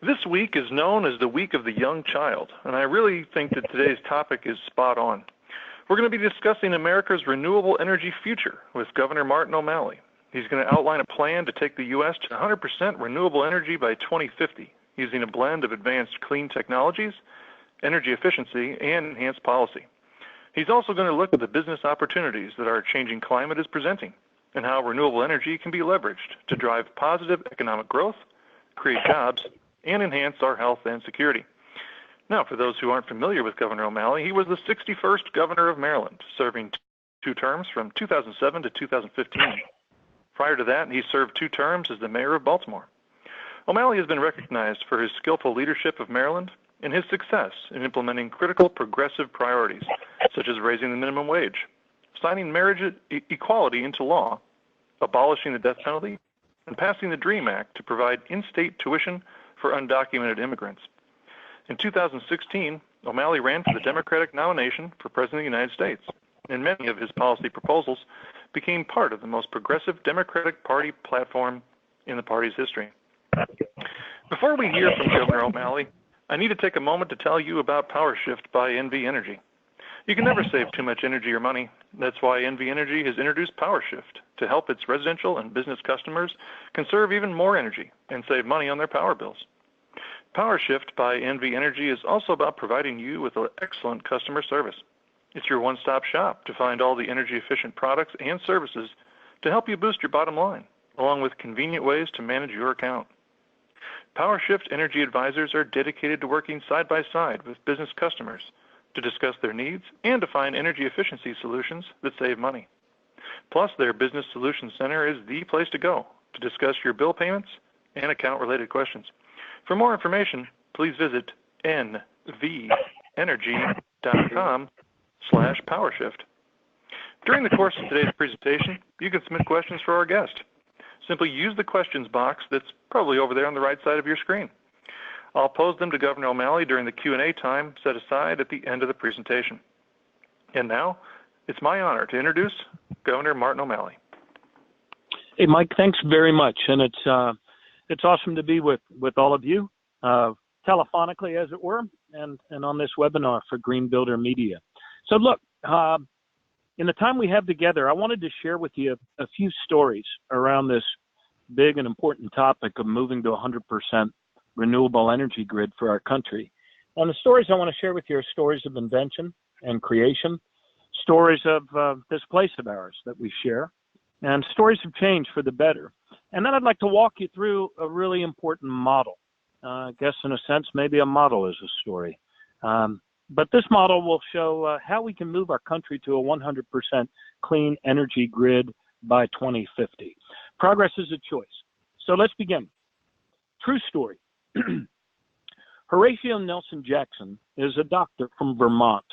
This week is known as the Week of the Young Child, and I really think that today's topic is spot on. We're going to be discussing America's renewable energy future with Governor Martin O'Malley. He's going to outline a plan to take the U.S. to 100% renewable energy by 2050, using a blend of advanced clean technologies, energy efficiency, and enhanced policy. He's also going to look at the business opportunities that our changing climate is presenting, and how renewable energy can be leveraged to drive positive economic growth, create jobs, and enhance our health and security. Now, for those who aren't familiar with Governor O'Malley, he was the 61st governor of Maryland, serving two terms from 2007 to 2015. Prior to that, he served 2 terms as the mayor of Baltimore. O'Malley has been recognized for his skillful leadership of Maryland and his success in implementing critical progressive priorities, such as raising the minimum wage, signing marriage equality into law, abolishing the death penalty, and passing the DREAM Act to provide in-state tuition for undocumented immigrants. In 2016, O'Malley ran for the Democratic nomination for President of the United States, and many of his policy proposals became part of the most progressive Democratic Party platform in the party's history. Before we hear from Governor O'Malley, I need to take a moment to tell you about PowerShift by NV Energy. You can never save too much energy or money. That's why NV Energy has introduced PowerShift to help its residential and business customers conserve even more energy and save money on their power bills. PowerShift by NV Energy is also about providing you with excellent customer service. It's your one-stop shop to find all the energy-efficient products and services to help you boost your bottom line, along with convenient ways to manage your account. PowerShift Energy Advisors are dedicated to working side by side with business customers to discuss their needs and to find energy efficiency solutions that save money. Plus, their Business Solutions Center is the place to go to discuss your bill payments and account-related questions. For more information, please visit nvenergy.com/PowerShift. During the course of today's presentation, you can submit questions for our guest. Simply use the questions box that's probably over there on the right side of your screen. I'll pose them to Governor O'Malley during the Q&A time set aside at the end of the presentation. And now, it's my honor to introduce Governor Martin O'Malley. Hey, Mike, thanks very much. And it's awesome to be with all of you, telephonically, as it were, and on this webinar for Green Builder Media. So look, in the time we have together, I wanted to share with you a few stories around this big and important topic of moving to 100% renewable energy grid for our country. And the stories I want to share with you are stories of invention and creation, stories of this place of ours that we share, and stories of change for the better. And then I'd like to walk you through a really important model. I guess in a sense, maybe a model is a story. But this model will show how we can move our country to a 100% clean energy grid by 2050. Progress is a choice. So let's begin. True story. Horatio Nelson Jackson is a doctor from Vermont,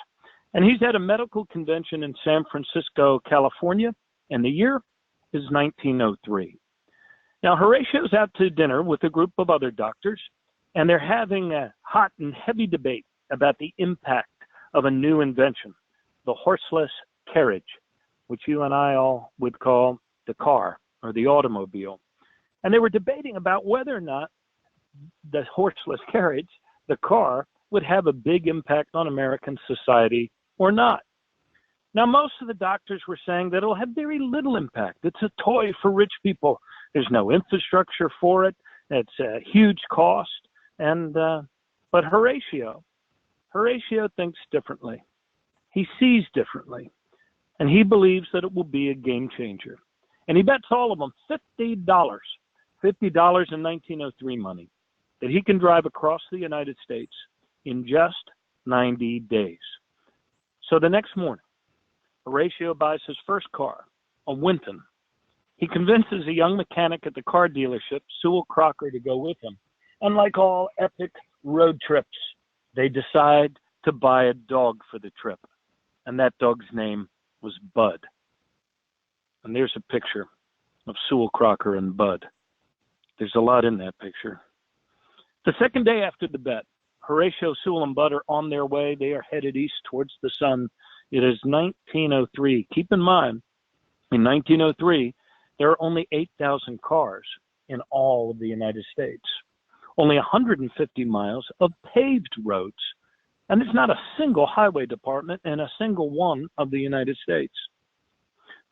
and he's at a medical convention in San Francisco, California, and the year is 1903. Now, Horatio's out to dinner with a group of other doctors, and they're having a hot and heavy debate about the impact of a new invention, the horseless carriage, which you and I all would call the car or the automobile. And they were debating about whether or not the horseless carriage, the car, would have a big impact on American society or not. Now, most of the doctors were saying that it'll have very little impact. It's a toy for rich people. There's no infrastructure for it. It's a huge cost. But Horatio thinks differently. He sees differently. And he believes that it will be a game changer. And he bets all of them $50 in 1903 money, that he can drive across the United States in just 90 days. So the next morning, Horatio buys his first car, a Winton. He convinces a young mechanic at the car dealership, Sewell Crocker, to go with him. And like all epic road trips, they decide to buy a dog for the trip. And that dog's name was Bud. And there's a picture of Sewell Crocker and Bud. There's a lot in that picture. The second day after the bet, Horatio, Sewell, and Bud are on their way. They are headed east towards the sun. It is 1903. Keep in mind, in 1903, there are only 8,000 cars in all of the United States. only 150 miles of paved roads, and there's not a single highway department in a single one of the United States.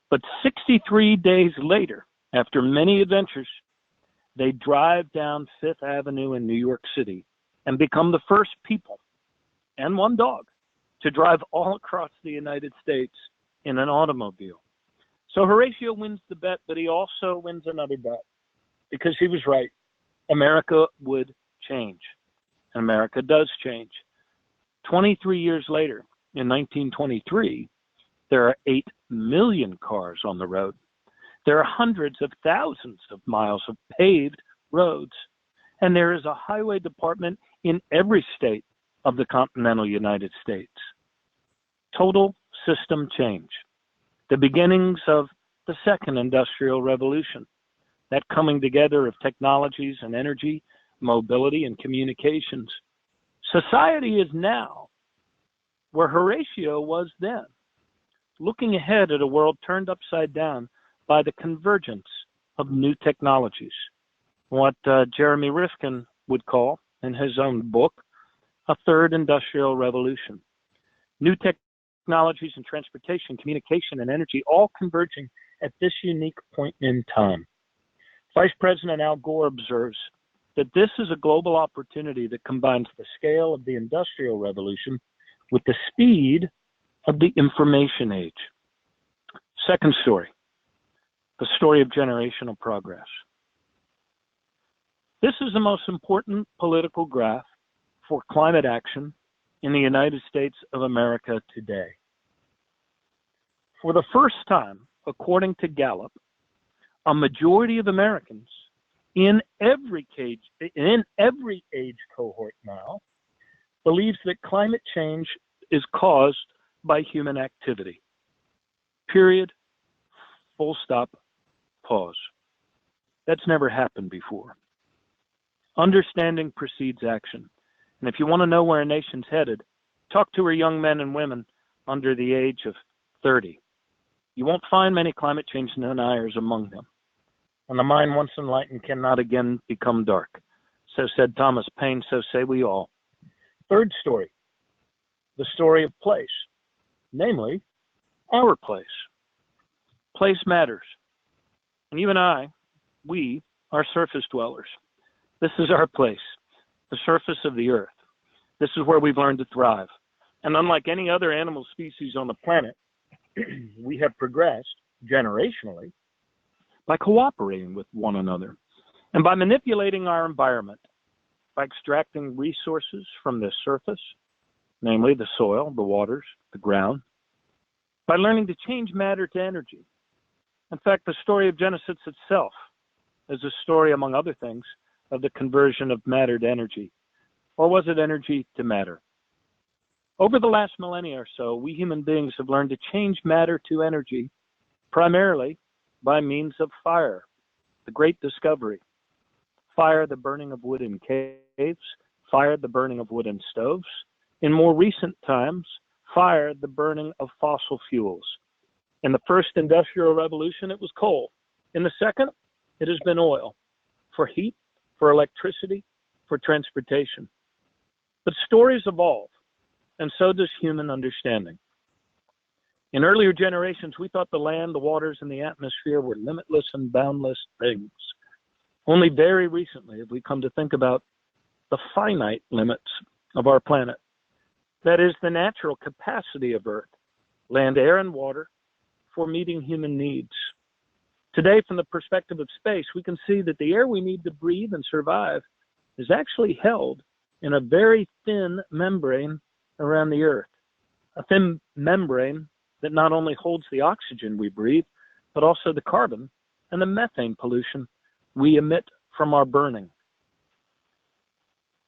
But 63 days later, after many adventures, they drive down Fifth Avenue in New York City and become the first people, and one dog, to drive all across the United States in an automobile. So Horatio wins the bet, but he also wins another bet because he was right. America would change. And America does change. 23 years later, in 1923, there are 8 million cars on the road. There are hundreds of thousands of miles of paved roads. And there is a highway department in every state of the continental United States. Total system change. The beginnings of the second industrial revolution, that coming together of technologies and energy, mobility and communications. Society is now where Horatio was then, looking ahead at a world turned upside down by the convergence of new technologies, what Jeremy Rifkin would call, in his own book, a third industrial revolution. New technologies in transportation, communication, and energy all converging at this unique point in time. Vice President Al Gore observes that this is a global opportunity that combines the scale of the Industrial Revolution with the speed of the information age. Second story, the story of generational progress. This is the most important political graph for climate action in the United States of America today. For the first time, according to Gallup, a majority of Americans in every age cohort now believes that climate change is caused by human activity. Period. Full stop. Pause. That's never happened before. Understanding precedes action. And if you want to know where a nation's headed, talk to our young men and women under the age of 30. You won't find many climate change deniers among them. And the mind once enlightened cannot again become dark. So said Thomas Paine, so say we all. Third story, the story of place, namely our place. Place matters. And you and I, we are surface dwellers. This is our place, the surface of the earth. This is where we've learned to thrive. And unlike any other animal species on the planet, we have progressed generationally by cooperating with one another and by manipulating our environment, by extracting resources from the surface, namely the soil, the waters, the ground, by learning to change matter to energy. In fact, the story of Genesis itself is a story, among other things, of the conversion of matter to energy. Or was it energy to matter? Over the last millennia or so, we human beings have learned to change matter to energy, primarily by means of fire, the great discovery. Fire, the burning of wood in caves, fire, the burning of wood in stoves. In more recent times, fire, the burning of fossil fuels. In the first industrial revolution, it was coal. In the second, it has been oil, for heat, for electricity, for transportation. But stories evolve, and so does human understanding. In earlier generations, we thought the land, the waters, and the atmosphere were limitless and boundless things. Only very recently have we come to think about the finite limits of our planet. That is, the natural capacity of Earth, land, air, and water, for meeting human needs. Today, from the perspective of space, we can see that the air we need to breathe and survive is actually held in a very thin membrane around the Earth, a thin membrane that not only holds the oxygen we breathe, but also the carbon and the methane pollution we emit from our burning.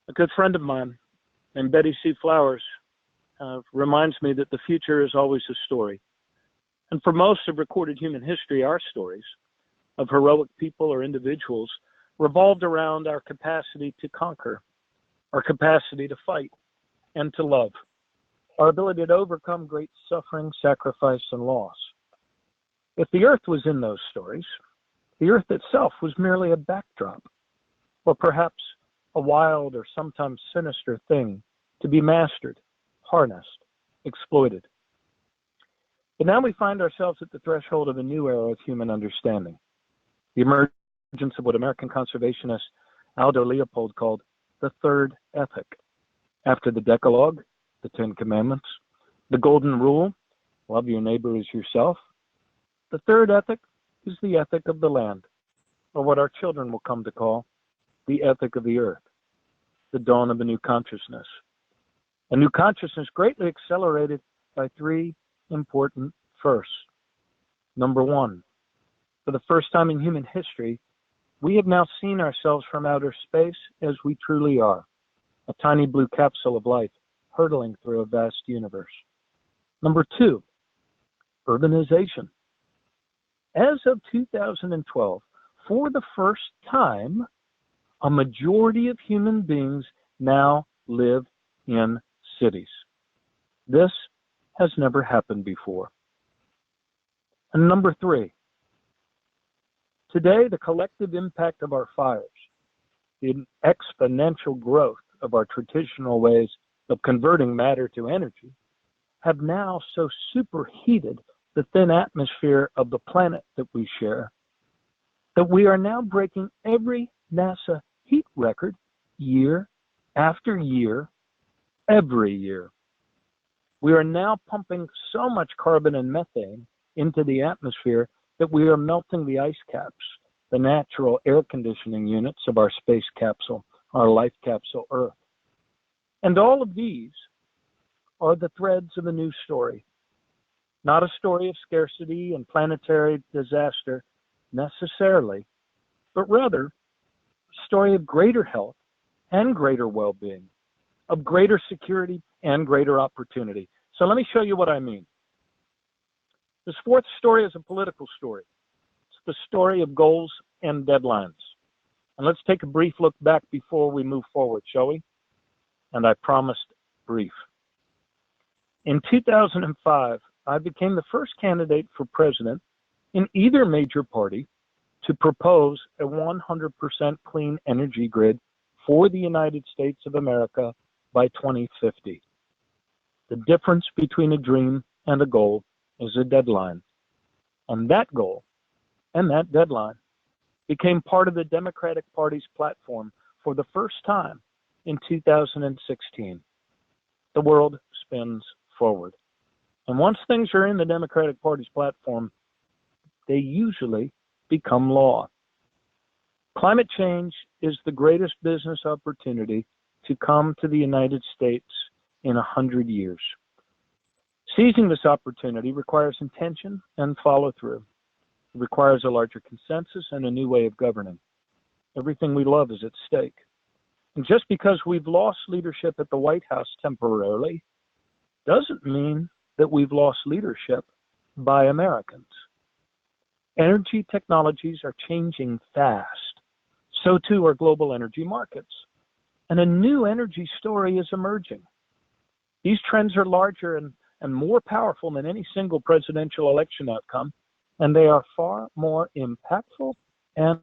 A good friend of mine named Betty C. Flowers reminds me that the future is always a story. And for most of recorded human history, our stories of heroic people or individuals revolved around our capacity to conquer, our capacity to fight and to love, our ability to overcome great suffering, sacrifice, and loss. If the earth was in those stories, the earth itself was merely a backdrop, or perhaps a wild or sometimes sinister thing to be mastered, harnessed, exploited. But now we find ourselves at the threshold of a new era of human understanding, the emergence of what American conservationist Aldo Leopold called the third ethic. After the Decalogue, the Ten Commandments, the Golden Rule, love your neighbor as yourself, the third ethic is the ethic of the land, or what our children will come to call the ethic of the earth, the dawn of a new consciousness. A new consciousness greatly accelerated by three important firsts. Number one, for the first time in human history, we have now seen ourselves from outer space as we truly are, a tiny blue capsule of light hurtling through a vast universe. Number two, urbanization. As of 2012, for the first time, a majority of human beings now live in cities. This has never happened before. And number three, today the collective impact of our fires, the exponential growth of our traditional ways of converting matter to energy, have now so superheated the thin atmosphere of the planet that we share that we are now breaking every NASA heat record year after year, every year. We are now pumping so much carbon and methane into the atmosphere that we are melting the ice caps, the natural air conditioning units of our space capsule, our life capsule Earth. And all of these are the threads of a new story. Not a story of scarcity and planetary disaster necessarily, but rather a story of greater health and greater well-being, of greater security and greater opportunity. So let me show you what I mean. This fourth story is a political story. It's the story of goals and deadlines. And let's take a brief look back before we move forward, shall we? And I promised brief. In 2005, I became the first candidate for president in either major party to propose a 100% clean energy grid for the United States of America by 2050. The difference between a dream and a goal is a deadline. And that goal and that deadline became part of the Democratic Party's platform for the first time in 2016. The world spins forward. And once things are in the Democratic Party's platform, they usually become law. Climate change is the greatest business opportunity to come to the United States in 100 years. Seizing this opportunity requires intention and follow-through. It requires a larger consensus and a new way of governing. Everything we love is at stake. And just because we've lost leadership at the White House temporarily doesn't mean that we've lost leadership by Americans. Energy technologies are changing fast. So too are global energy markets. And a new energy story is emerging. These trends are larger and more powerful than any single presidential election outcome, and they are far more impactful and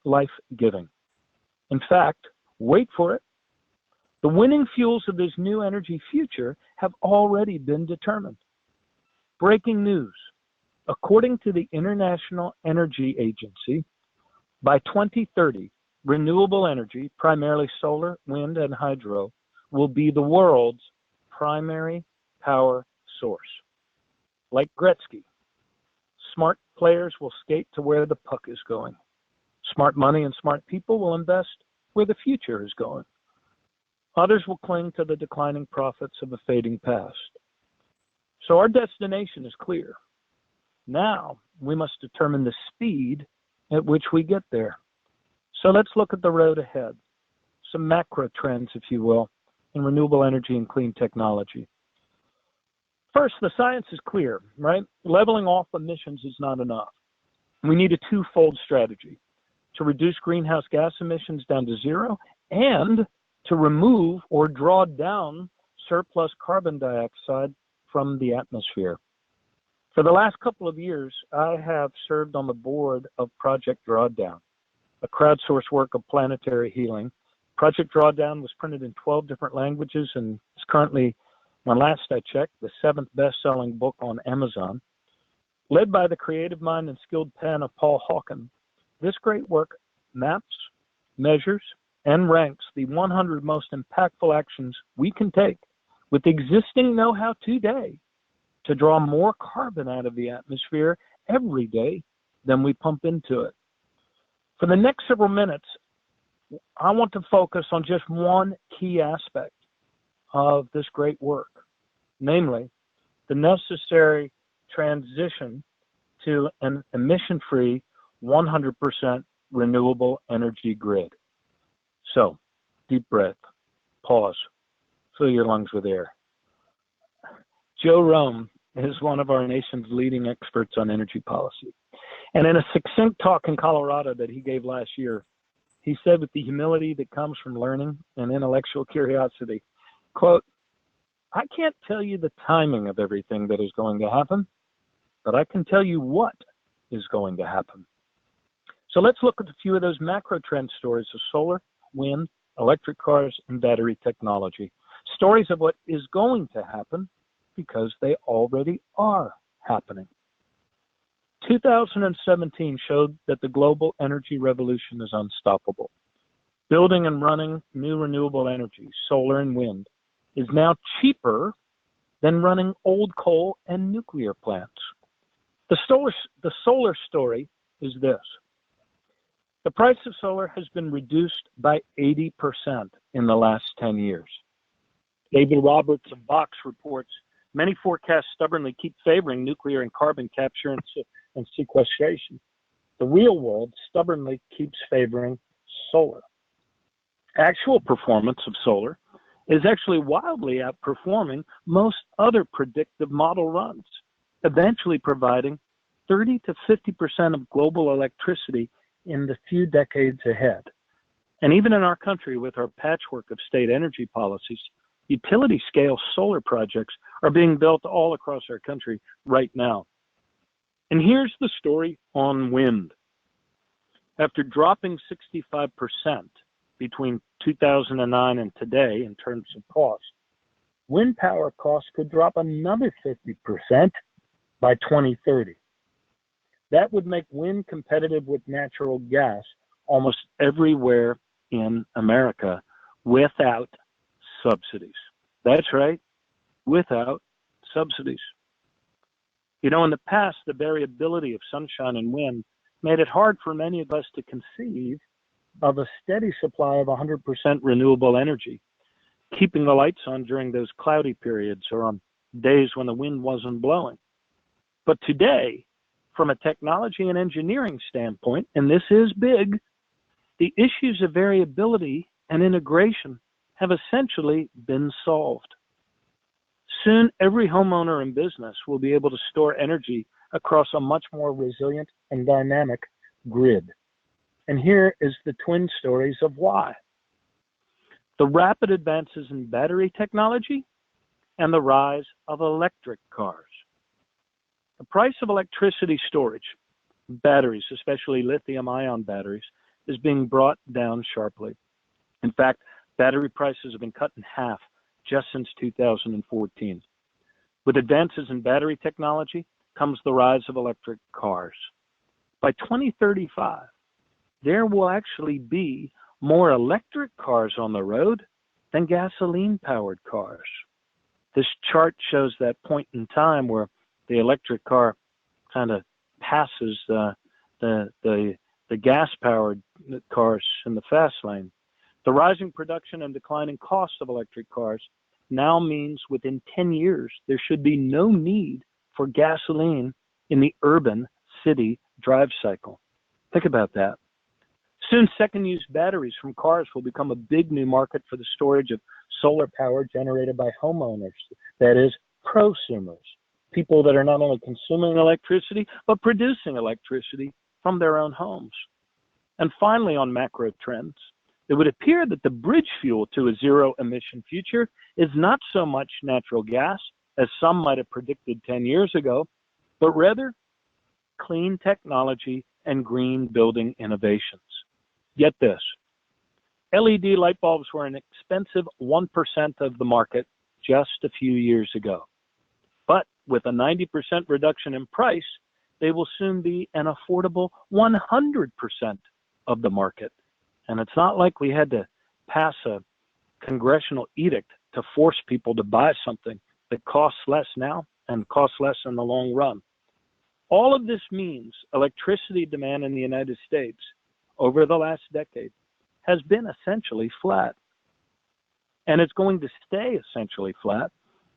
life-giving. In fact, wait for it, the winning fuels of this new energy future have already been determined. Breaking news. According to the International Energy Agency, by 2030, renewable energy, primarily solar, wind, and hydro, will be the world's primary power source. Like Gretzky, smart players will skate to where the puck is going. Smart money and smart people will invest where the future is going. Others will cling to the declining profits of a fading past. So our destination is clear. Now we must determine the speed at which we get there. So let's look at the road ahead. Some macro trends, if you will, in renewable energy and clean technology. First, the science is clear, right? Leveling off emissions is not enough. We need a twofold strategy: to reduce greenhouse gas emissions down to zero and to remove or draw down surplus carbon dioxide from the atmosphere. For the last couple of years, I have served on the board of Project Drawdown, a crowdsourced work of planetary healing Project Drawdown was printed in 12 different languages and is currently, when last I checked, the 7th best-selling book on Amazon. Led by the creative mind and skilled pen of Paul Hawken, this great work maps, measures, and ranks the 100 most impactful actions we can take with existing know-how today to draw more carbon out of the atmosphere every day than we pump into it. For the next several minutes, I want to focus on just one key aspect of this great work, namely the necessary transition to an emission-free, 100% renewable energy grid. So, deep breath, pause, fill your lungs with air. Joe Rome is one of our nation's leading experts on energy policy. And in a succinct talk in Colorado that he gave last year, he said with the humility that comes from learning and intellectual curiosity, quote, "I can't tell you the timing of everything that is going to happen, but I can tell you what is going to happen." So let's look at a few of those macro trend stories of solar, wind, electric cars, and battery technology. Stories of what is going to happen because they already are happening. 2017 showed that the global energy revolution is unstoppable. Building and running new renewable energy, solar and wind, is now cheaper than running old coal and nuclear plants. The solar story is this. The price of solar has been reduced by 80% in the last 10 years. David Roberts of Vox reports, many forecasts stubbornly keep favoring nuclear and carbon capture and sequestration. The real world stubbornly keeps favoring solar. Actual performance of solar is actually wildly outperforming most other predictive model runs, eventually providing 30 to 50% of global electricity in the few decades ahead. And even in our country, with our patchwork of state energy policies, utility-scale solar projects are being built all across our country right now. And here's the story on wind. After dropping 65% between 2009 and today in terms of cost, wind power costs could drop another 50% by 2030. That would make wind competitive with natural gas almost everywhere in America without subsidies. That's right, without subsidies. You know, in the past, the variability of sunshine and wind made it hard for many of us to conceive of a steady supply of 100% renewable energy, keeping the lights on during those cloudy periods or on days when the wind wasn't blowing. But today, from a technology and engineering standpoint, and this is big, the issues of variability and integration have essentially been solved. Soon, every homeowner and business will be able to store energy across a much more resilient and dynamic grid. And here is the twin stories of why. The rapid advances in battery technology and the rise of electric cars. The price of electricity storage, batteries, especially lithium-ion batteries, is being brought down sharply. In fact, battery prices have been cut in half just since 2014. With advances in battery technology comes the rise of electric cars. By 2035, there will actually be more electric cars on the road than gasoline-powered cars. This chart shows that point in time where the electric car kind of passes the gas-powered cars in the fast lane. The rising production and declining cost of electric cars now means within 10 years, there should be no need for gasoline in the urban city drive cycle. Think about that. Soon, second-use batteries from cars will become a big new market for the storage of solar power generated by homeowners, that is, prosumers, people that are not only consuming electricity, but producing electricity from their own homes. And finally, on macro trends, it would appear that the bridge fuel to a zero-emission future is not so much natural gas, as some might have predicted 10 years ago, but rather clean technology and green building innovations. Get this, LED light bulbs were an expensive 1% of the market just a few years ago. But with a 90% reduction in price, they will soon be an affordable 100% of the market. And it's not like we had to pass a congressional edict to force people to buy something that costs less now and costs less in the long run. All of this means electricity demand in the United States over the last decade has been essentially flat. And it's going to stay essentially flat,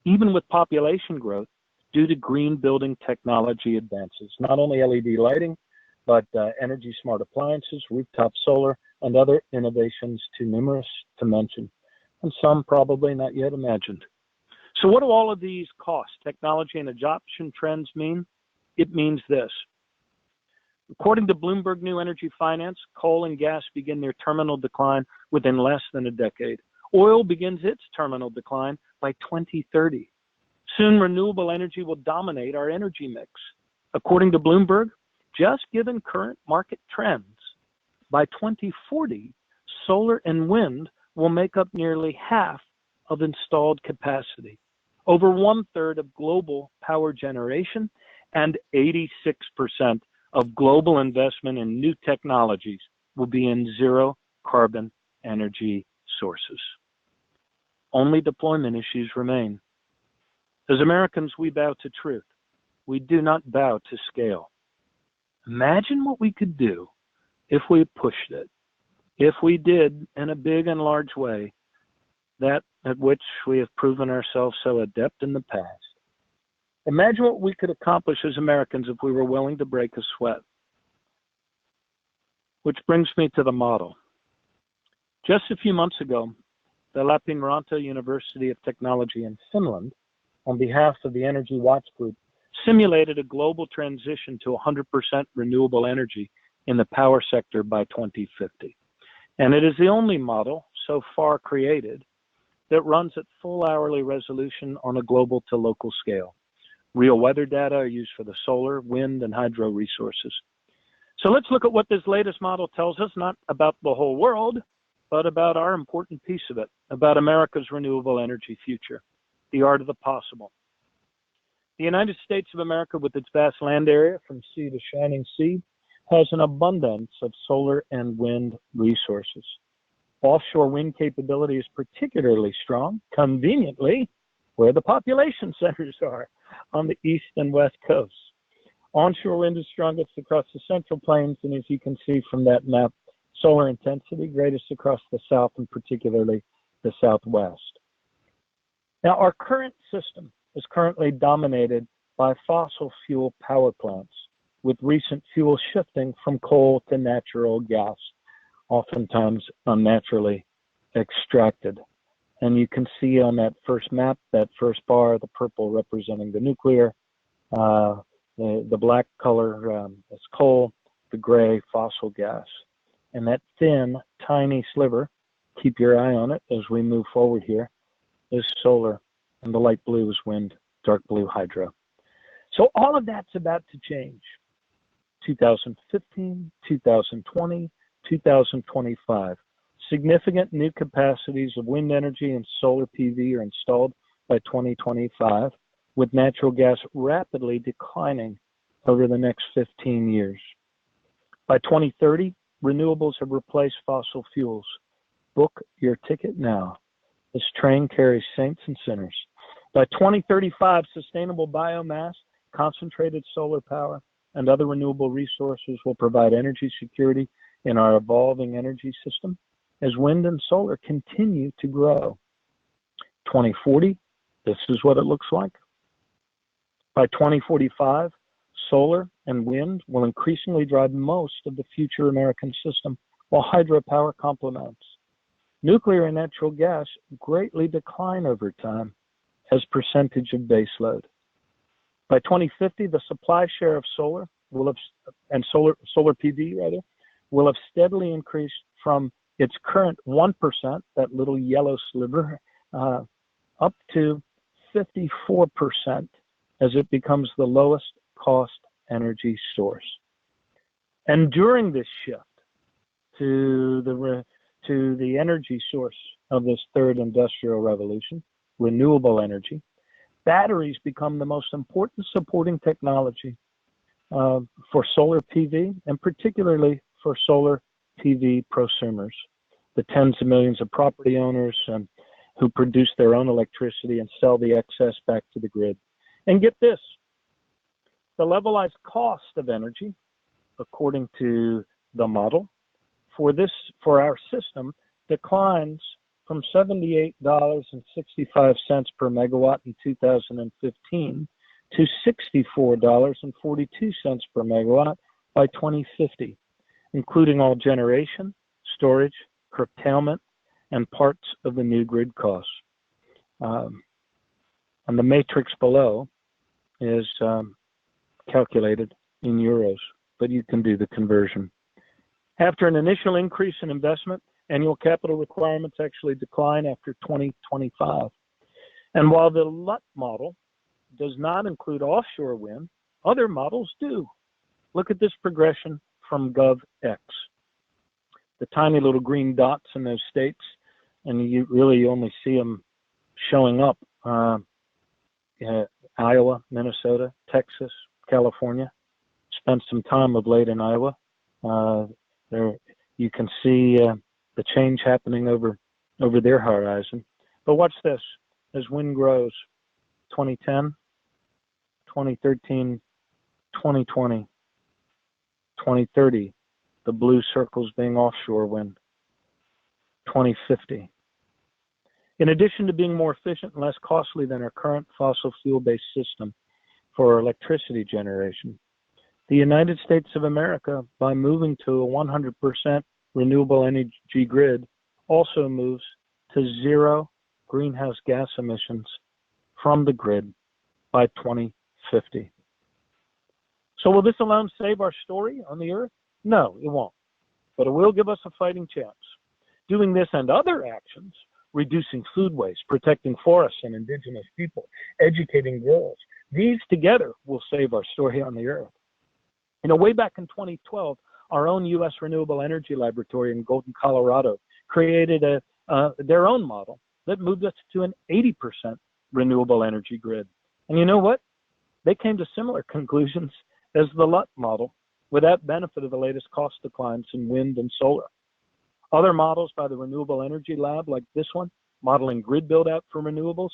even with population growth, due to green building technology advances. Not only LED lighting, but energy smart appliances, rooftop solar, and other innovations too numerous to mention, and some probably not yet imagined. So what do all of these cost, technology, and adoption trends mean? It means this. According to Bloomberg New Energy Finance, coal and gas begin their terminal decline within less than a decade. Oil begins its terminal decline by 2030. Soon, renewable energy will dominate our energy mix. According to Bloomberg, just given current market trends, by 2040, solar and wind will make up nearly half of installed capacity, over 1/3 of global power generation, and 86% of global investment in new technologies will be in zero carbon energy sources. Only deployment issues remain. As Americans, we bow to truth. We do not bow to scale. Imagine what we could do if we pushed it, if we did in a big and large way that at which we have proven ourselves so adept in the past. Imagine what we could accomplish as Americans if we were willing to break a sweat. Which brings me to the model. Just a few months ago, the Lappeenranta University of Technology in Finland, on behalf of the Energy Watch Group, simulated a global transition to 100% renewable energy in the power sector by 2050. And it is the only model so far created that runs at full hourly resolution on a global to local scale. Real weather data are used for the solar, wind, and hydro resources. So let's look at what this latest model tells us, not about the whole world, but about our important piece of it, about America's renewable energy future, the art of the possible. The United States of America, with its vast land area from sea to shining sea, has an abundance of solar and wind resources. Offshore wind capability is particularly strong, conveniently, where the population centers are, on the east and west coasts. Onshore wind is strongest across the Central Plains, and as you can see from that map, solar intensity greatest across the south and particularly the southwest. Now, our current system is currently dominated by fossil fuel power plants, with recent fuel shifting from coal to natural gas, oftentimes unnaturally extracted. And you can see on that first map, that first bar, the purple representing the nuclear, the black color is coal, the gray fossil gas. And that thin, tiny sliver, keep your eye on it as we move forward here, is solar, and the light blue is wind, dark blue hydro. So all of that's about to change. 2015, 2020, 2025. Significant new capacities of wind energy and solar PV are installed by 2025, with natural gas rapidly declining over the next 15 years. By 2030, renewables have replaced fossil fuels. Book your ticket now. This train carries saints and sinners. By 2035, sustainable biomass, concentrated solar power, and other renewable resources will provide energy security in our evolving energy system as wind and solar continue to grow. 2040, this is what it looks like. By 2045, solar and wind will increasingly drive most of the future American system, while hydropower complements. Nuclear and natural gas greatly decline over time as percentage of baseload. By 2050, the supply share of solar solar PV will have steadily increased from its current 1%, that little yellow sliver, up to 54% as it becomes the lowest cost energy source. And during this shift to to the energy source of this third industrial revolution, renewable energy, batteries become the most important supporting technology for solar PV, and particularly for solar PV prosumers, the tens of millions of property owners who produce their own electricity and sell the excess back to the grid. And get this, the levelized cost of energy, according to the model, for our system declines from $78.65 per megawatt in 2015 to $64.42 per megawatt by 2050, including all generation, storage, curtailment, and parts of the new grid costs. And the matrix below is calculated in euros, but you can do the conversion. After an initial increase in investment, annual capital requirements actually decline after 2025. And while the LUT model does not include offshore wind, other models do. Look at this progression from GovX. The tiny little green dots in those states, and you really only see them showing up. Iowa, Minnesota, Texas, California. Spent some time of late in Iowa. There you can see the change happening over their horizon. But watch this as wind grows. 2010, 2013, 2020, 2030, the blue circles being offshore wind. 2050. In addition to being more efficient and less costly than our current fossil fuel-based system for electricity generation, the United States of America, by moving to a 100% renewable energy grid, also moves to zero greenhouse gas emissions from the grid by 2050. So will this alone save our story on the earth? No, it won't. But it will give us a fighting chance. Doing this and other actions, reducing food waste, protecting forests and indigenous people, educating girls, these together will save our story on the earth. You know, way back in 2012, our own U.S. Renewable Energy Laboratory in Golden, Colorado, created their own model that moved us to an 80% renewable energy grid. And you know what? They came to similar conclusions as the LUT model, without benefit of the latest cost declines in wind and solar. Other models by the Renewable Energy Lab, like this one, modeling grid build-out for renewables,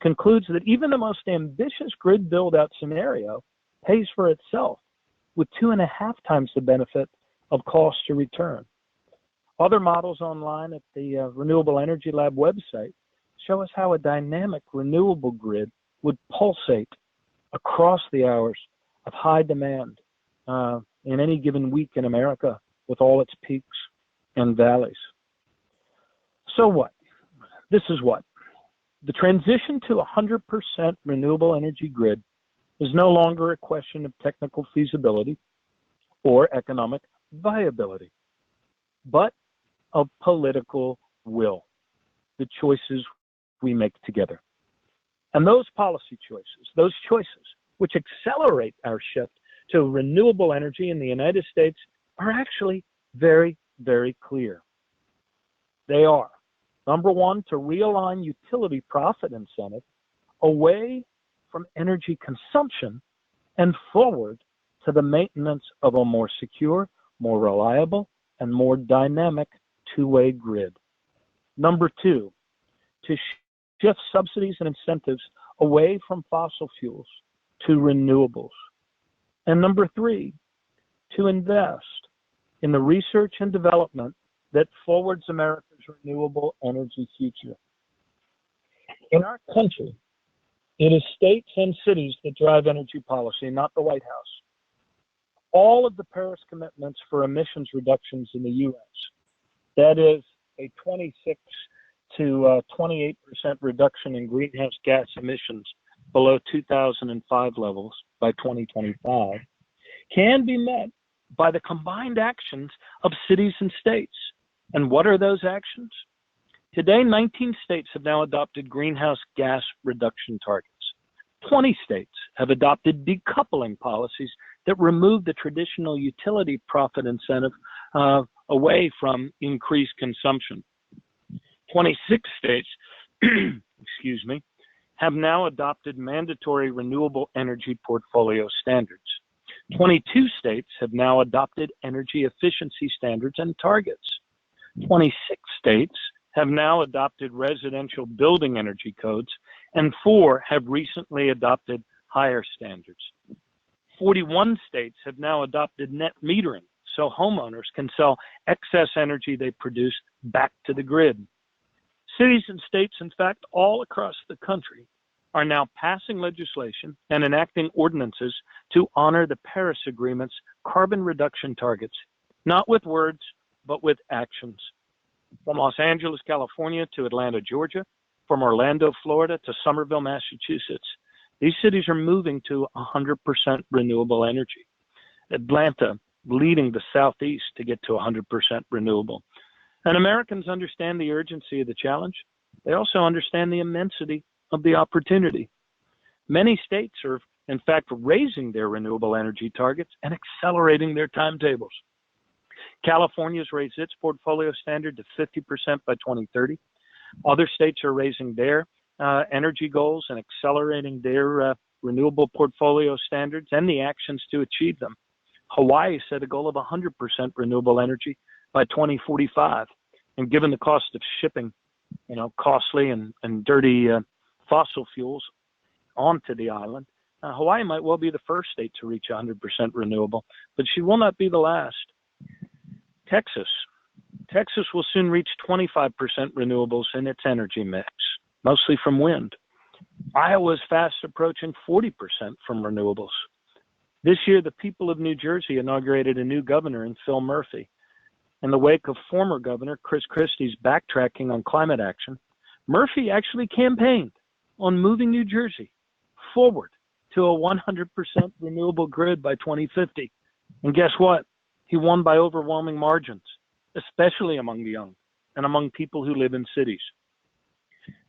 concludes that even the most ambitious grid build-out scenario pays for itself with 2.5 times the benefit of cost to return. Other models online at the Renewable Energy Lab website show us how a dynamic renewable grid would pulsate across the hours of high demand in any given week in America with all its peaks and valleys. So what? This is what? The transition to 100% renewable energy grid is no longer a question of technical feasibility or economic viability, but of political will, the choices we make together. And those policy choices, those choices which accelerate our shift to renewable energy in the United States are actually very, very clear. They are, number one, to realign utility profit incentive away from energy consumption and forward to the maintenance of a more secure, more reliable, and more dynamic two-way grid. Number two, to shift subsidies and incentives away from fossil fuels to renewables. And number three, to invest in the research and development that forwards America's renewable energy future. In our country, it is states and cities that drive energy policy, not the White House. All of the Paris commitments for emissions reductions in the U.S., that is a 26 to 28% reduction in greenhouse gas emissions below 2005 levels by 2025, can be met by the combined actions of cities and states. And what are those actions? Today, 19 states have now adopted greenhouse gas reduction targets. 20 states have adopted decoupling policies that remove the traditional utility profit incentive away from increased consumption. 26 states, excuse me, have now adopted mandatory renewable energy portfolio standards. 22 states have now adopted energy efficiency standards and targets. 26 states have now adopted residential building energy codes, and 4 have recently adopted higher standards. 41 states have now adopted net metering, so homeowners can sell excess energy they produce back to the grid. Cities and states, in fact, all across the country, are now passing legislation and enacting ordinances to honor the Paris Agreement's carbon reduction targets, not with words, but with actions. From Los Angeles, California to Atlanta, Georgia, from Orlando, Florida to Somerville, Massachusetts, these cities are moving to 100% renewable energy. Atlanta leading the Southeast to get to 100% renewable. And Americans understand the urgency of the challenge. They also understand the immensity of the opportunity. Many states are, in fact, raising their renewable energy targets and accelerating their timetables. California's raised its portfolio standard to 50% by 2030. Other states are raising their energy goals and accelerating their renewable portfolio standards and the actions to achieve them. Hawaii set a goal of 100% renewable energy by 2045. And given the cost of shipping, costly and dirty fossil fuels onto the island, Hawaii might well be the first state to reach 100% renewable, but she will not be the last. Texas will soon reach 25% renewables in its energy mix, mostly from wind. Iowa is fast approaching 40% from renewables. This year, the people of New Jersey inaugurated a new governor in Phil Murphy. In the wake of former Governor Chris Christie's backtracking on climate action, Murphy actually campaigned on moving New Jersey forward to a 100% renewable grid by 2050. And guess what? He won by overwhelming margins, especially among the young and among people who live in cities.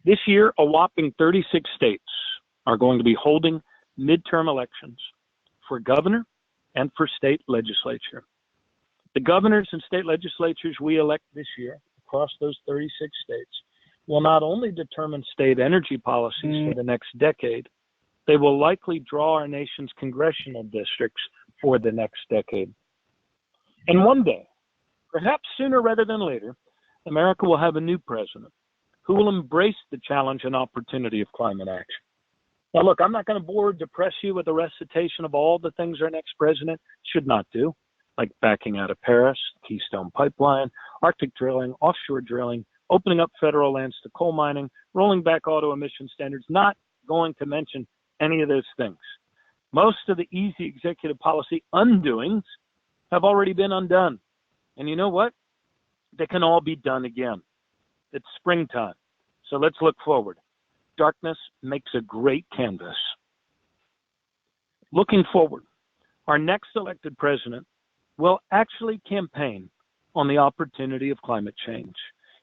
This year, a whopping 36 states are going to be holding midterm elections for governor and for state legislature. The governors and state legislatures we elect this year across those 36 states will not only determine state energy policies for the next decade, they will likely draw our nation's congressional districts for the next decade. And one day, perhaps sooner rather than later, America will have a new president who will embrace the challenge and opportunity of climate action. Now, look, I'm not going to bore or depress you with a recitation of all the things our next president should not do, like backing out of Paris, Keystone Pipeline, Arctic drilling, offshore drilling, opening up federal lands to coal mining, rolling back auto emission standards, not going to mention any of those things. Most of the easy executive policy undoings have already been undone. And you know what? They can all be done again. It's springtime, so let's look forward. Darkness makes a great canvas. Looking forward, our next elected president will actually campaign on the opportunity of climate change.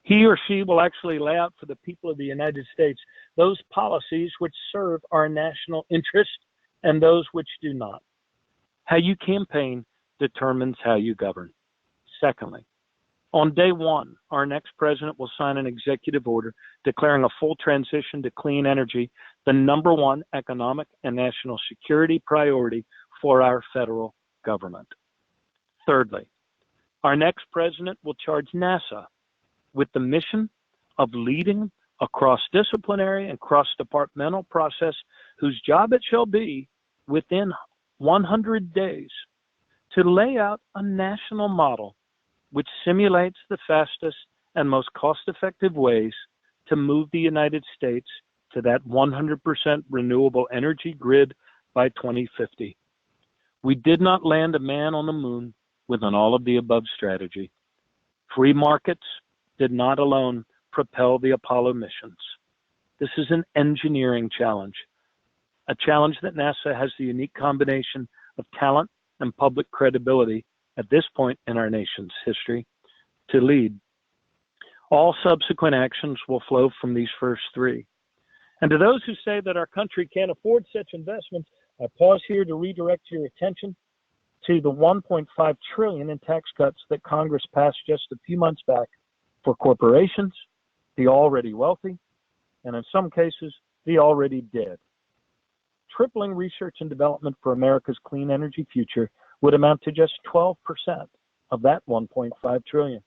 He or she will actually lay out for the people of the United States those policies which serve our national interest and those which do not. How you campaign determines how you govern. Secondly, on day one, our next president will sign an executive order declaring a full transition to clean energy the number one economic and national security priority for our federal government. Thirdly, our next president will charge NASA with the mission of leading a cross-disciplinary and cross-departmental process whose job it shall be within 100 days to lay out a national model which simulates the fastest and most cost-effective ways to move the United States to that 100% renewable energy grid by 2050. We did not land a man on the moon with an all-of-the-above strategy. Free markets did not alone propel the Apollo missions. This is an engineering challenge, a challenge that NASA has the unique combination of talent and public credibility at this point in our nation's history to lead. All subsequent actions will flow from these first three. And to those who say that our country can't afford such investments, I pause here to redirect your attention to the $1.5 trillion in tax cuts that Congress passed just a few months back for corporations, the already wealthy, and in some cases, the already dead. Tripling research and development for America's clean energy future would amount to just 12% of that $1.5 trillion.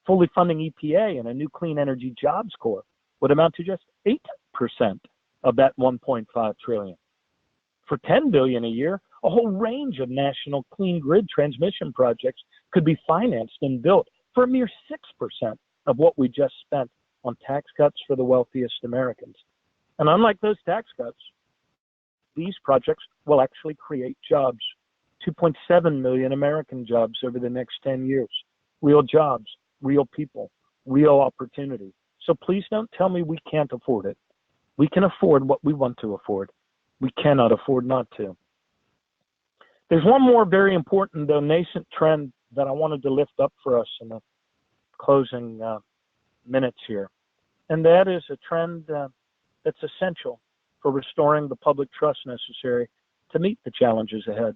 Fully funding EPA and a new clean energy jobs corps would amount to just 8% of that $1.5 trillion. For $10 billion a year, a whole range of national clean grid transmission projects could be financed and built for a mere 6% of what we just spent on tax cuts for the wealthiest Americans. And unlike those tax cuts, these projects will actually create jobs. 2.7 million American jobs over the next 10 years. Real jobs, real people, real opportunity. So please don't tell me we can't afford it. We can afford what we want to afford. We cannot afford not to. There's one more very important, though nascent trend that I wanted to lift up for us in the closing minutes here. And that is a trend that's essential for restoring the public trust necessary to meet the challenges ahead,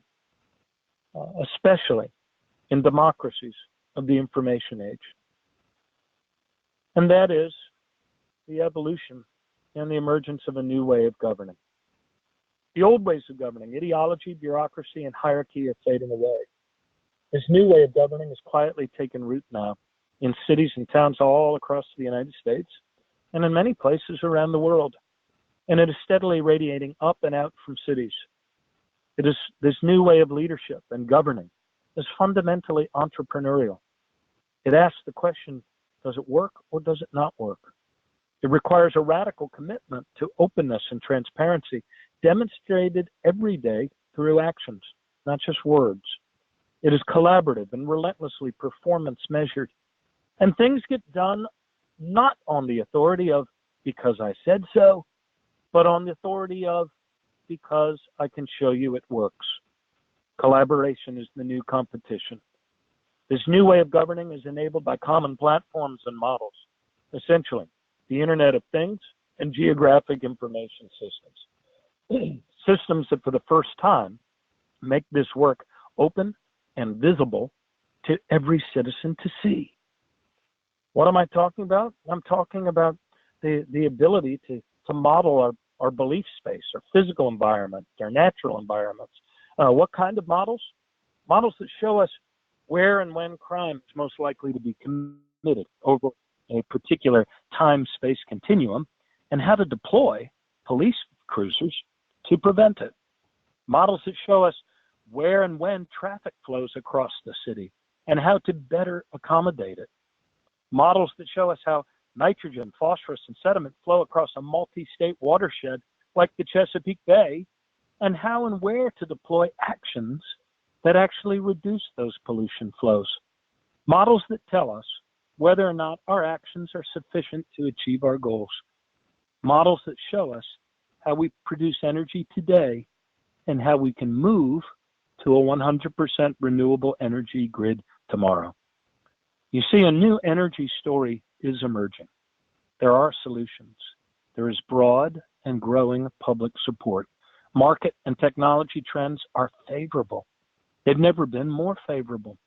especially in democracies of the information age. And that is the evolution and the emergence of a new way of governing. The old ways of governing, ideology, bureaucracy, and hierarchy are fading away. This new way of governing has quietly taken root now in cities and towns all across the United States and in many places around the world. And it is steadily radiating up and out from cities. It is this new way of leadership and governing is fundamentally entrepreneurial. It asks the question, does it work or does it not work? It requires a radical commitment to openness and transparency, demonstrated every day through actions, not just words. It is collaborative and relentlessly performance measured. And things get done not on the authority of because I said so, but on the authority of because I can show you it works. Collaboration is the new competition. This new way of governing is enabled by common platforms and models, essentially the Internet of Things and geographic information systems. Systems that for the first time make this work open and visible to every citizen to see. What am I talking about? I'm talking about the ability to model our belief space, our physical environment, our natural environments. What kind of models? Models that show us where and when crime is most likely to be committed over a particular time-space continuum, and how to deploy police cruisers to prevent it. Models that show us where and when traffic flows across the city and how to better accommodate it. Models that show us how nitrogen, phosphorus, and sediment flow across a multi-state watershed like the Chesapeake Bay, and how and where to deploy actions that actually reduce those pollution flows. Models that tell us whether or not our actions are sufficient to achieve our goals. Models that show us how we produce energy today and how we can move to a 100% renewable energy grid tomorrow. You see, a new energy story is emerging. There are solutions. There is broad and growing public support. Market and technology trends are favorable. They've never been more favorable.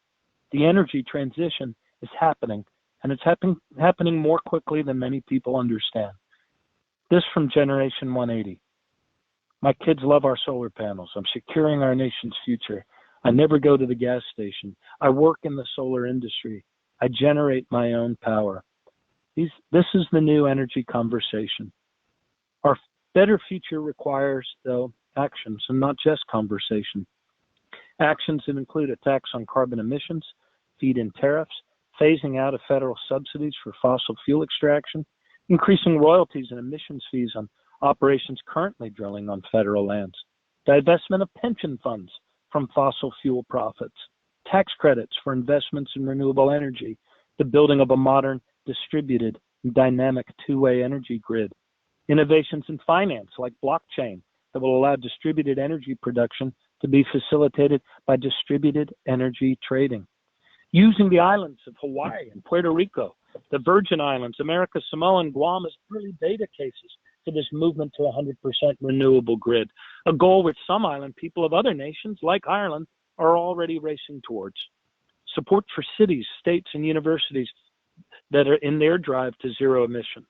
The energy transition is happening, and it's happening more quickly than many people understand. This from Generation 180. My kids love our solar panels. I'm securing our nation's future. I never go to the gas station. I work in the solar industry. I generate my own power. This is the new energy conversation. Our better future requires, though, actions and not just conversation. Actions that include a tax on carbon emissions, feed-in tariffs, phasing out of federal subsidies for fossil fuel extraction, increasing royalties and emissions fees on operations currently drilling on federal lands, divestment of pension funds from fossil fuel profits, tax credits for investments in renewable energy, the building of a modern, distributed, dynamic two-way energy grid, innovations in finance like blockchain that will allow distributed energy production to be facilitated by distributed energy trading, using the islands of Hawaii and Puerto Rico, the Virgin Islands, America's Samoa, and Guam as early beta cases for this movement to 100% renewable grid, a goal which some island people of other nations like Ireland are already racing towards. Support for cities, states, and universities that are in their drive to zero emissions.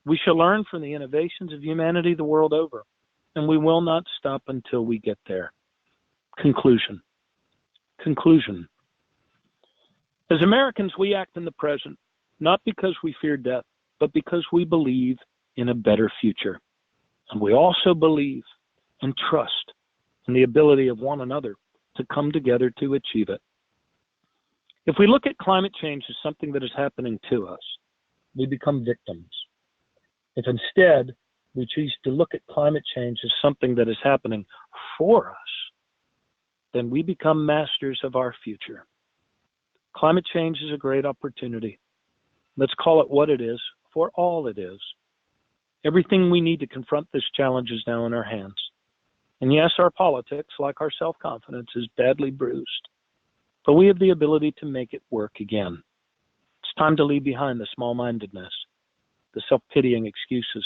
We shall learn from the innovations of humanity the world over, and we will not stop until we get there. Conclusion. As Americans, we act in the present, not because we fear death, but because we believe in a better future. And we also believe and trust in the ability of one another to come together to achieve it. If we look at climate change as something that is happening to us, we become victims. If instead we choose to look at climate change as something that is happening for us, then we become masters of our future. Climate change is a great opportunity. Let's call it what it is, for all it is. Everything we need to confront this challenge is now in our hands. And yes, our politics, like our self-confidence, is badly bruised. But we have the ability to make it work again. It's time to leave behind the small-mindedness, the self-pitying excuses,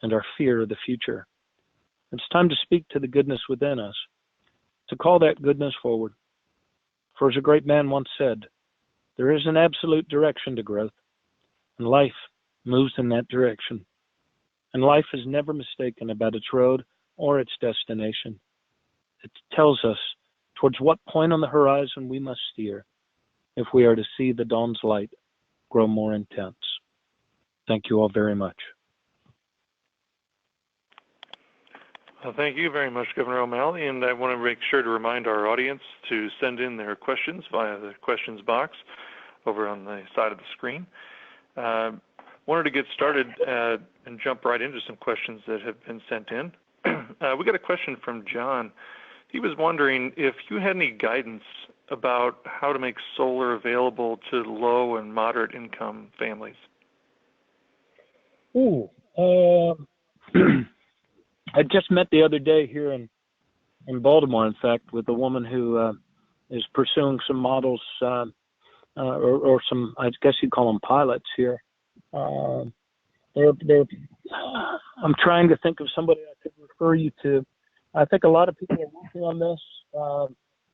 and our fear of the future. It's time to speak to the goodness within us, to call that goodness forward. For as a great man once said, there is an absolute direction to growth, and life moves in that direction. And life is never mistaken about its road or its destination. It tells us towards what point on the horizon we must steer if we are to see the dawn's light grow more intense. Thank you all very much. Well, thank you very much, Governor O'Malley, and I want to make sure to remind our audience to send in their questions via the questions box over on the side of the screen. Wanted to get started and jump right into some questions that have been sent in. We got a question from John. He was wondering if you had any guidance about how to make solar available to low and moderate income families. I just met the other day here in Baltimore, in fact, with a woman who is pursuing some models or some, I guess you'd call them pilots here. I'm trying to think of somebody I could refer you to. I think a lot of people are working on this.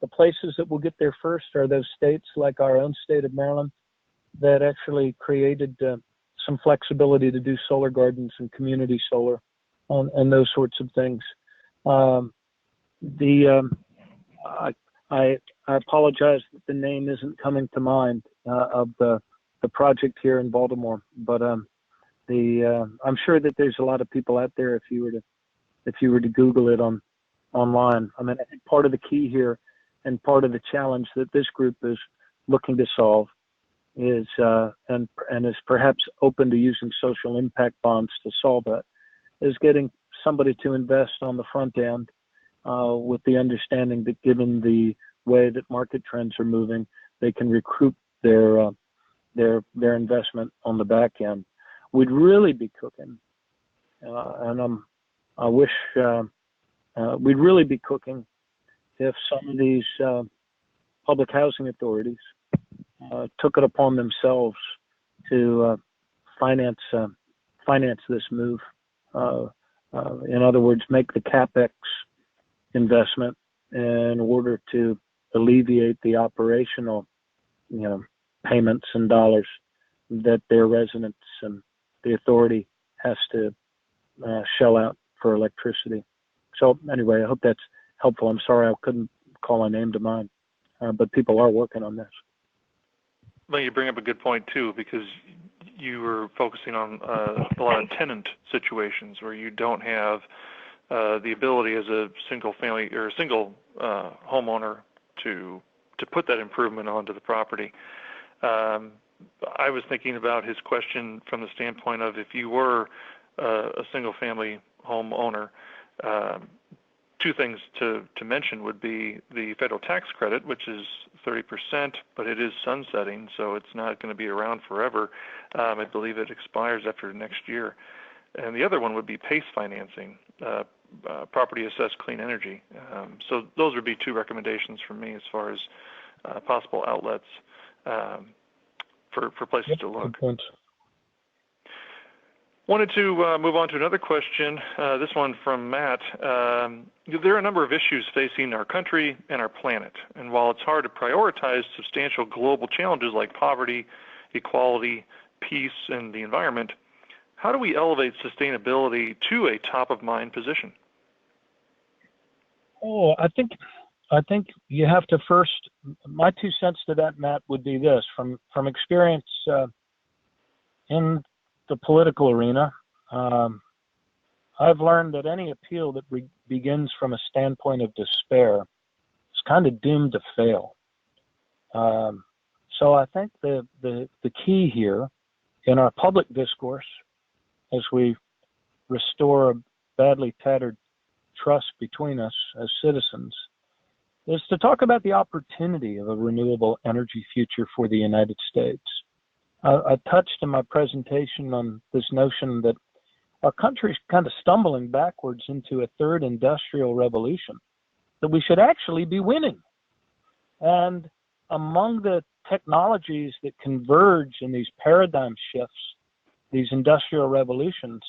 The places that will get there first are those states like our own state of Maryland that actually created some flexibility to do solar gardens and community solar and those sorts of things. I apologize that the name isn't coming to mind of the project here in Baltimore, but I'm sure that there's a lot of people out there if you were to Google it online. I mean, I think part of the key here and part of the challenge that this group is looking to solve is and is perhaps open to using social impact bonds to solve it, is getting somebody to invest on the front end with the understanding that given the way that market trends are moving, they can recoup their investment on the back end. We'd really be cooking, and I wish we'd really be cooking if some of these public housing authorities took it upon themselves to finance this move. In other words, make the CapEx investment in order to alleviate the operational, payments and dollars that their residents and the authority has to shell out for electricity. So anyway, I hope that's helpful. I'm sorry I couldn't call a name to mind, but people are working on this. Well, you bring up a good point too, because you were focusing on a lot of tenant situations where you don't have the ability as a single family or a single homeowner to put that improvement onto the property. I was thinking about his question from the standpoint of if you were a single family homeowner, two things to mention would be the federal tax credit, which is 30%, but it is sunsetting, so it's not going to be around forever. I believe it expires after next year. And the other one would be PACE financing, property assessed clean energy. So those would be two recommendations from me as far as possible outlets for places to look. Good point. Wanted to move on to another question, this one from Matt. There are a number of issues facing our country and our planet, and while it's hard to prioritize substantial global challenges like poverty, equality, peace, and the environment, how do we elevate sustainability to a top-of-mind position? Oh, I think you have to first. My 2 cents to that, Matt, would be this: from experience in the political arena, I've learned that any appeal that begins from a standpoint of despair is kind of doomed to fail. So I think the key here in our public discourse, as we restore a badly tattered trust between us as citizens, is to talk about the opportunity of a renewable energy future for the United States. I touched in my presentation on this notion that our country is kind of stumbling backwards into a third industrial revolution, that we should actually be winning. And among the technologies that converge in these paradigm shifts, these industrial revolutions,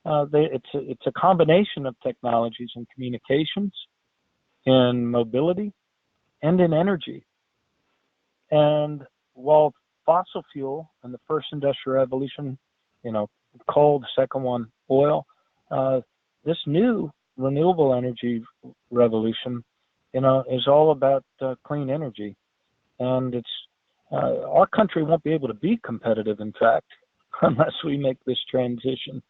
it's a combination of technologies in communications, in mobility, and in energy. And while fossil fuel in the first industrial revolution, coal, the second one, oil, this new renewable energy revolution, is all about clean energy. And our country won't be able to be competitive, in fact, unless we make this transition.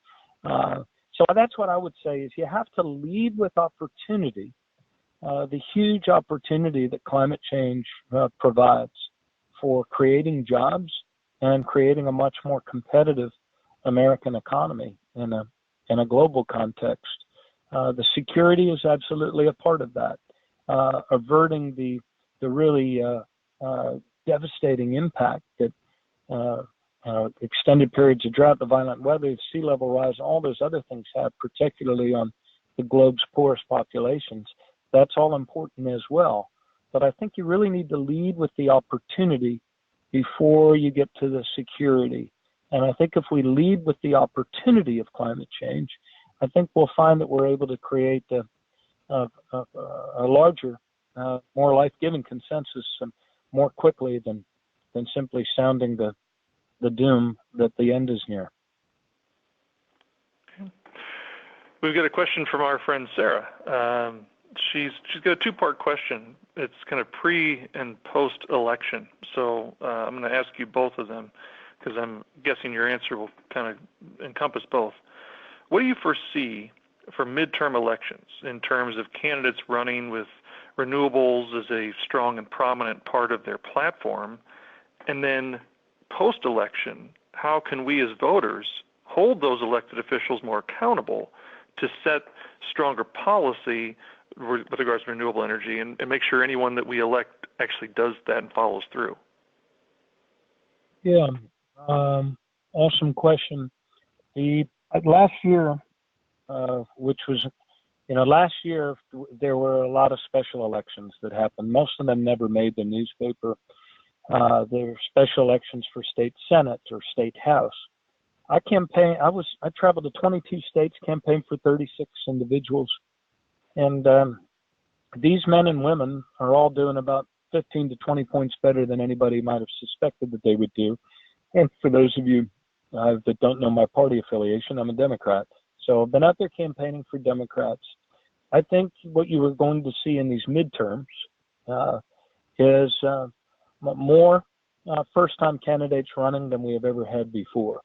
So that's what I would say is you have to lead with opportunity, the huge opportunity that climate change provides for creating jobs and creating a much more competitive American economy in a global context. The security is absolutely a part of that. Averting the really devastating impact that extended periods of drought, the violent weather, sea level rise, all those other things have, particularly on the globe's poorest populations. That's all important as well. But I think you really need to lead with the opportunity before you get to the security. And I think if we lead with the opportunity of climate change, I think we'll find that we're able to create a larger, more life-giving consensus more quickly than simply sounding the doom that the end is near. Okay. We've got a question from our friend Sarah. She's got a 2-part question. It's kind of pre and post election. So I'm going to ask you both of them because I'm guessing your answer will kind of encompass both. What do you foresee for midterm elections in terms of candidates running with renewables as a strong and prominent part of their platform? And then post-election, how can we as voters hold those elected officials more accountable to set stronger policy with regards to renewable energy and make sure anyone that we elect actually does that and follows through? Yeah, awesome question. Last year, which was, last year there were a lot of special elections that happened. Most of them never made the newspaper. There were special elections for state senate or state house. I traveled to 22 states, campaigned for 36 individuals. And these men and women are all doing about 15 to 20 points better than anybody might have suspected that they would do. And for those of you that don't know my party affiliation, I'm a Democrat. So I've been out there campaigning for Democrats. I think what you are going to see in these midterms is more first-time candidates running than we have ever had before.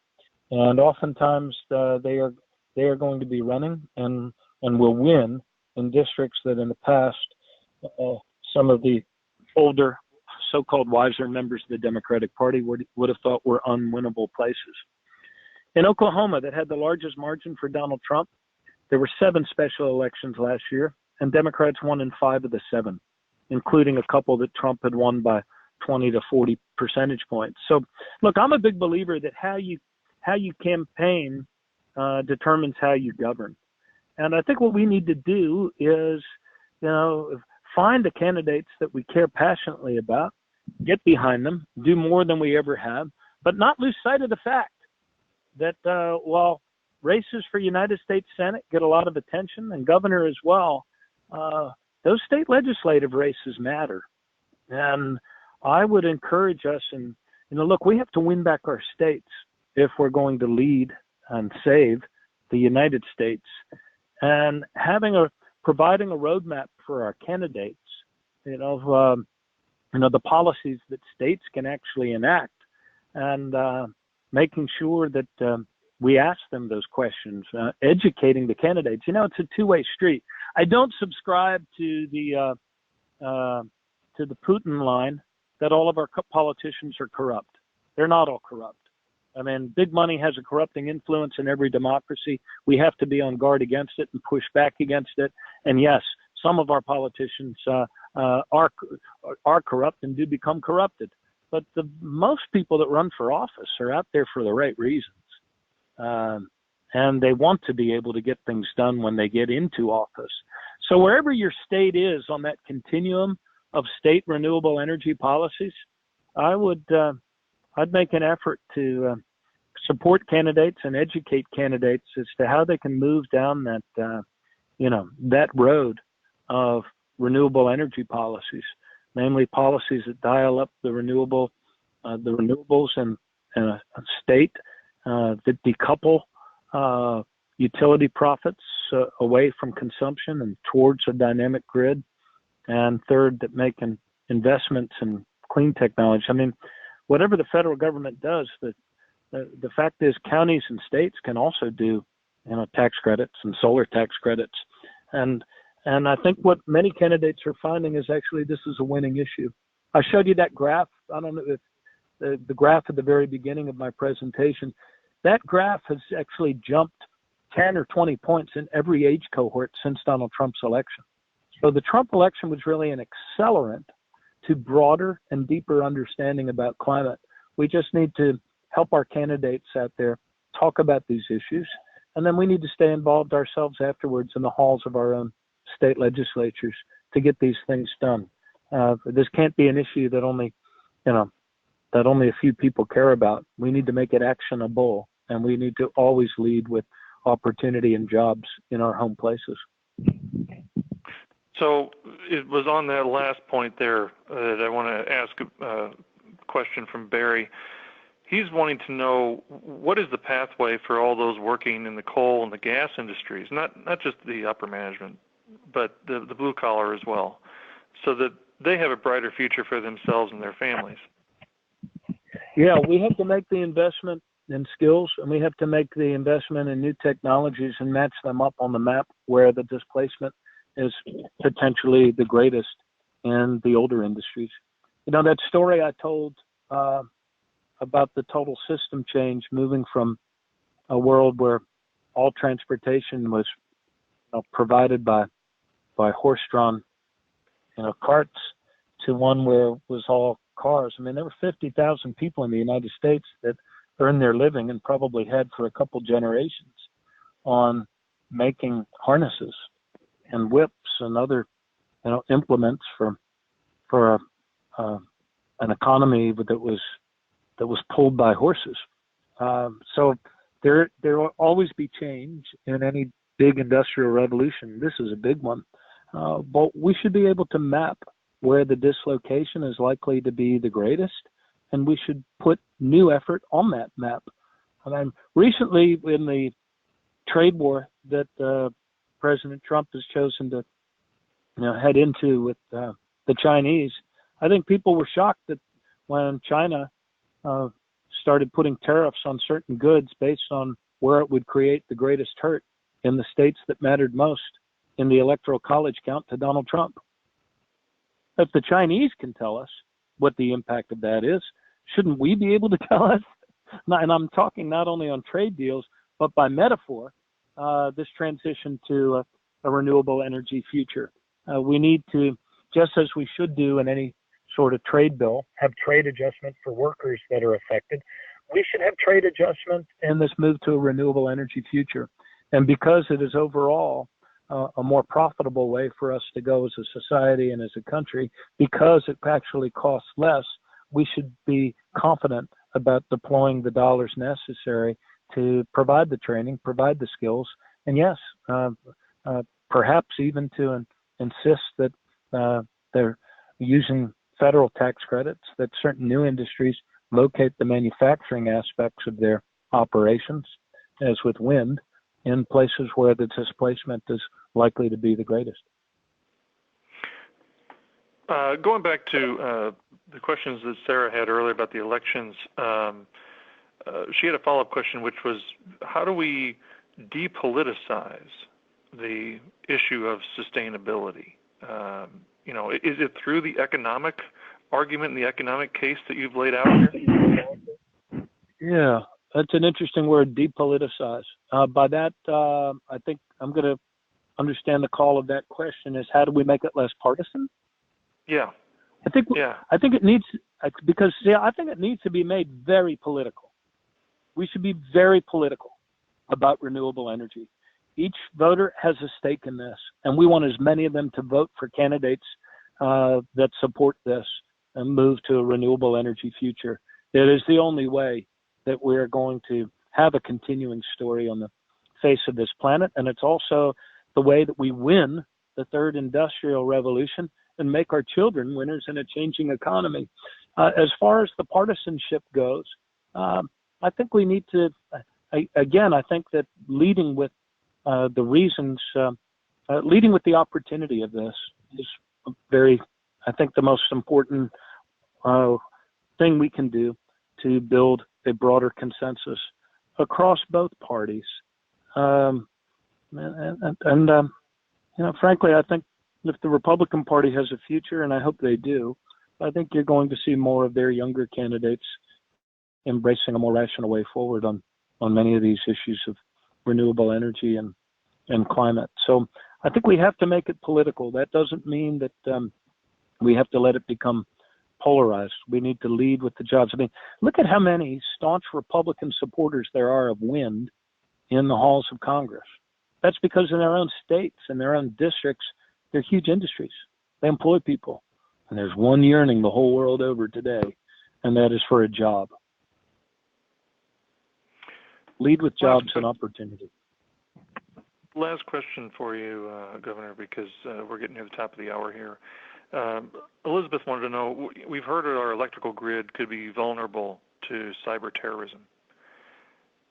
And oftentimes they are going to be running and will win in districts that in the past some of the older, so-called wiser members of the Democratic Party would have thought were unwinnable places. In Oklahoma, that had the largest margin for Donald Trump, there were 7 special elections last year, and Democrats won in 5 of the 7, including a couple that Trump had won by 20 to 40 percentage points. So, look, I'm a big believer that how you campaign determines how you govern. And I think what we need to do is, find the candidates that we care passionately about, get behind them, do more than we ever have, but not lose sight of the fact that while races for United States Senate get a lot of attention, and governor as well. Those state legislative races matter. And I would encourage us, and look, we have to win back our states if we're going to lead and save the United States. And providing a roadmap for our candidates, the policies that states can actually enact, and making sure that we ask them those questions, educating the candidates. It's a two-way street. I don't subscribe to the Putin line that all of our politicians are corrupt. They're not all corrupt. I mean, big money has a corrupting influence in every democracy. We have to be on guard against it and push back against it. And yes, some of our politicians are corrupt and do become corrupted. But most people that run for office are out there for the right reasons. And they want to be able to get things done when they get into office. So wherever your state is on that continuum of state renewable energy policies, I'd make an effort to support candidates and educate candidates as to how they can move down that road of renewable energy policies, namely policies that dial up the renewables in a state, that decouple utility profits away from consumption and towards a dynamic grid, and third, that make investments in clean technology. I mean, whatever the federal government does, the fact is counties and states can also do tax credits and solar tax credits, and I think what many candidates are finding is actually this is a winning issue. I showed you that graph. I don't know if the graph at the very beginning of my presentation. That graph has actually jumped 10 or 20 points in every age cohort since Donald Trump's election. So the Trump election was really an accelerant to broader and deeper understanding about climate. We just need to help our candidates out there talk about these issues, and then we need to stay involved ourselves afterwards in the halls of our own state legislatures to get these things done. This can't be an issue that only a few people care about. We need to make it actionable, and we need to always lead with opportunity and jobs in our home places. So it was on that last point there that I want to ask a question from Barry. He's wanting to know, what is the pathway for all those working in the coal and the gas industries, not just the upper management, but the blue collar as well, so that they have a brighter future for themselves and their families? Yeah, we have to make the investment in skills, and we have to make the investment in new technologies and match them up on the map where the displacement is potentially the greatest in the older industries. That story I told about the total system change, moving from a world where all transportation was provided by horse-drawn carts to one where it was all cars. I mean, there were 50,000 people in the United States that earned their living, and probably had for a couple generations, on making harnesses and whips and other implements for an economy that was pulled by horses. So there will always be change in any big industrial revolution. This is a big one, but we should be able to map where the dislocation is likely to be the greatest, and we should put new effort on that map. And recently, in the trade war that President Trump has chosen to head into with the Chinese, I think people were shocked that when China started putting tariffs on certain goods based on where it would create the greatest hurt in the states that mattered most in the electoral college count to Donald Trump. If the Chinese can tell us what the impact of that is, shouldn't we be able to tell us? And I'm talking not only on trade deals, but by metaphor, this transition to a renewable energy future. We need to, just as we should do in any sort of trade bill, have trade adjustment for workers that are affected. We should have trade adjustment in this move to a renewable energy future. And because it is overall a more profitable way for us to go as a society and as a country, because it actually costs less, we should be confident about deploying the dollars necessary to provide the training, provide the skills, and yes, perhaps even to insist that they're using federal tax credits, that certain new industries locate the manufacturing aspects of their operations, as with wind, in places where the displacement is likely to be the greatest. Going back to the questions that Sarah had earlier about the elections, she had a follow-up question, which was, how do we depoliticize the issue of sustainability? Is it through the economic argument and the economic case that you've laid out here? Yeah, that's an interesting word, depoliticize. By that, I think I'm going to understand the call of that question is, how do we make it less partisan? Yeah. I think it needs, because I think it needs to be made very political. We should be very political about renewable energy. Each voter has a stake in this, and we want as many of them to vote for candidates that support this and move to a renewable energy future. It is the only way that we're going to have a continuing story on the face of this planet, and it's also the way that we win the third industrial revolution and make our children winners in a changing economy. As far as the partisanship goes, I think we need to, I think that leading with the reasons, leading with the opportunity of this is I think the most important thing we can do to build a broader consensus across both parties. Frankly, I think if the Republican Party has a future, and I hope they do, I think you're going to see more of their younger candidates embracing a more rational way forward on many of these issues of renewable energy and climate. So I think we have to make it political. That doesn't mean that we have to let it become polarized. We need to lead with the jobs. I mean, look at how many staunch Republican supporters there are of wind in the halls of Congress. That's because in their own states and their own districts, they're huge industries. They employ people. And there's one yearning the whole world over today, and that is for a job. Lead with jobs and opportunity. Last question for you, Governor, because we're getting near the top of the hour here. Elizabeth wanted to know, we've heard that our electrical grid could be vulnerable to cyber terrorism.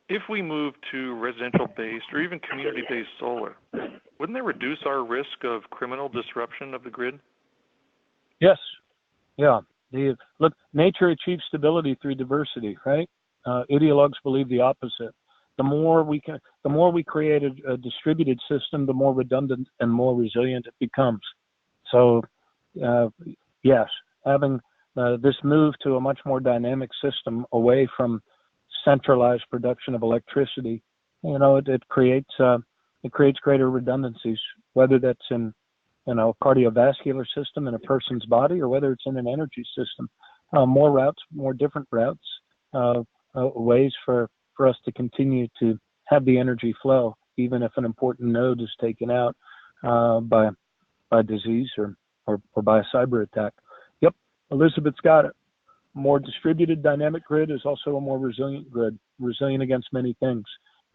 If we move to residential-based or even community-based solar, wouldn't that reduce our risk of criminal disruption of the grid? Yes. Yeah. Look, nature achieves stability through diversity, right? Ideologues believe the opposite. The more we create a distributed system, the more redundant and more resilient it becomes. So, yes, having this move to a much more dynamic system away from centralized production of electricity, it creates greater redundancies, whether that's in cardiovascular system in a person's body or whether it's in an energy system. More routes, more different routes, ways for us to continue to have the energy flow, even if an important node is taken out by disease or by a cyber attack. Yep, Elizabeth's got it. More distributed dynamic grid is also a more resilient grid, resilient against many things,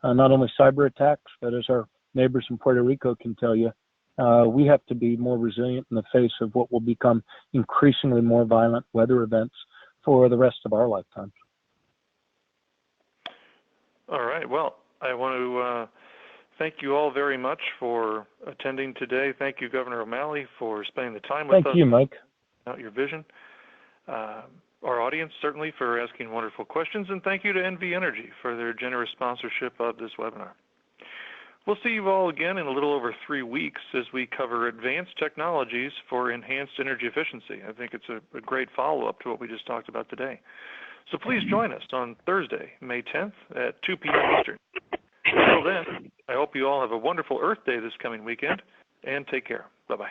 not only cyber attacks, but as our neighbors in Puerto Rico can tell you, we have to be more resilient in the face of what will become increasingly more violent weather events for the rest of our lifetimes. All right. Well, I want to thank you all very much for attending today. Thank you, Governor O'Malley, for spending the time with us. Thank you, Mike. Out your vision. Our audience, certainly, for asking wonderful questions, and thank you to NV Energy for their generous sponsorship of this webinar. We'll see you all again in a little over 3 weeks as we cover advanced technologies for enhanced energy efficiency. I think it's a great follow-up to what we just talked about today. So please join us on Thursday, May 10th at 2 p.m. Eastern. Until then, I hope you all have a wonderful Earth Day this coming weekend, and take care. Bye-bye.